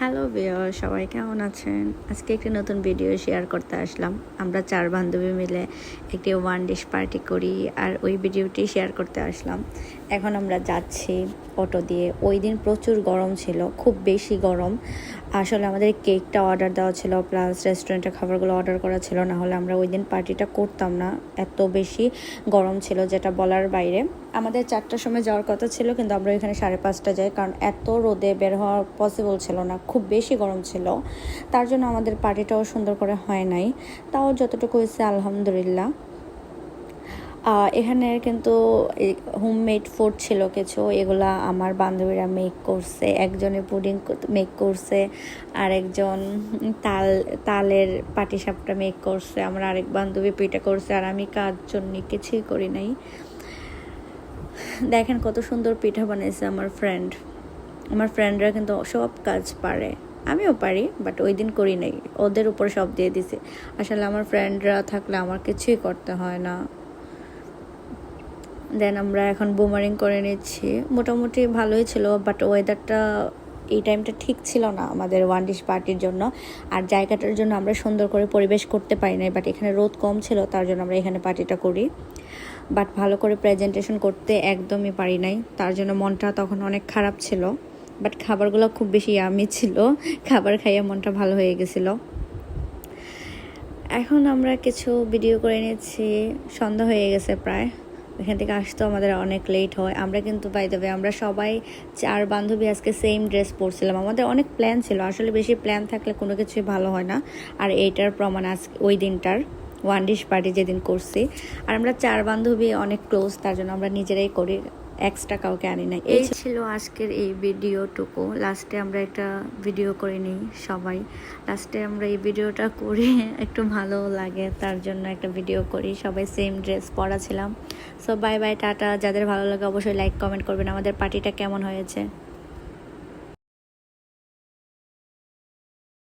Hello viewer, সবাই কেমন আছেন? আজকে একটি নতুন ভিডিও শেয়ার করতে আসলাম। আমরা 4 বান্ধবী মিলে একটি ওয়ান ডিশ পার্টি করি, আর ওই ভিডিওটি শেয়ার করতে আসলাম। এখন আমরা যাচ্ছি অটো দিয়ে। ওই দিন প্রচুর গরম ছিল, খুব বেশি গরম। আসলে আমাদের কেকটা অর্ডার দেওয়া ছিল, প্লাস রেস্টুরেন্টের খাবারগুলো অর্ডার করা ছিল, না হলে আমরা ওই দিন পার্টিটা করতাম না। এত বেশি গরম ছিল যেটা বলার বাইরে। আমাদের 4টার সময় যাওয়ার কথা ছিল, কিন্তু আমরা এখানে 5:30 যাই, কারণ এত রোদে বের হওয়া পসিবল ছিল না, খুব বেশি গরম ছিল। তার জন্য আমাদের পার্টিটাও সুন্দর করে হয় নাই, তাও যতটুকু হয়েছে আলহামদুলিল্লাহ। এখানে কিন্তু হোমমেড ফুড ছিল কিছু, এগুলা আমার বান্ধবীরা মেক করছে। একজনে পুডিং মেক করছে, আর একজন তালের পাটিসাপটা মেক করছে, আমার আরেক বান্ধবী পিঠা করছে, আর আমি কাজ জন্য কিছুই করি নাই। দেখেন কত সুন্দর পিঠা বানিয়েছে আমার ফ্রেন্ডরা কিন্তু সব কাজ পারে, আমিও পারি, বাট ওই দিন করি নাই, ওদের উপর সব দিয়ে দিছে। আসলে আমার ফ্রেন্ডরা থাকলে আমার কিছুই করতে হয় না। দেন আমরা এখন বুমারিং করে নিচ্ছি। মোটামুটি ভালোই ছিল, বাট ওয়েদারটা এই টাইমটা ঠিক ছিল না আমাদের ওয়ান ডিশ পার্টির জন্য, আর জায়গাটার জন্য আমরা সুন্দর করে পরিবেশ করতে পারি নাই। বাট এখানে রোদ কম ছিল, তার জন্য আমরা এখানে পার্টিটা করি। বাট ভালো করে প্রেজেন্টেশন করতে একদমই পারি নাই, তার জন্য মনটা তখন অনেক খারাপ ছিল। বাট খাবারগুলো খুব বেশি ইয়ামি ছিল, খাবার খাইয়ে মনটা ভালো হয়ে গেছিলো। এখন আমরা কিছু ভিডিও করে নিচ্ছি। সন্ধ্যা হয়ে গেছে প্রায়, এখান থেকে আসতেও আমাদের অনেক লেট হয়। আমরা কিন্তু বাই দ্য ওয়ে আমরা সবাই 4 বান্ধবী আজকে সেম ড্রেস পরছিলাম। আমাদের অনেক প্ল্যান ছিল, আসলে বেশি প্ল্যান থাকলে কোনো কিছুই ভালো হয় না। আর এইটার প্রমাণ আজকে ওই দিনটার ওয়ান ডিশ পার্টি যেদিন করছি। আর আমরা 4 বান্ধবী অনেক ক্লোজ, তার জন্য আমরা নিজেরাই করি, এক্সট্রা কাউকে আনি না। এই ছিল আজকের এই ভিডিওটুকু। লাস্টে আমরা একটা ভিডিও করে নিই সবাই। লাস্টে আমরা এই ভিডিওটা করি, একটু ভালো লাগে, তার জন্য একটা ভিডিও করি। সবাই সেম ড্রেস পরা ছিলাম। So bye bye, tata. যাদের ভালো লাগে অবশ্যই লাইক কমেন্ট করবেন আমাদের পার্টিটা কেমন হয়েছে।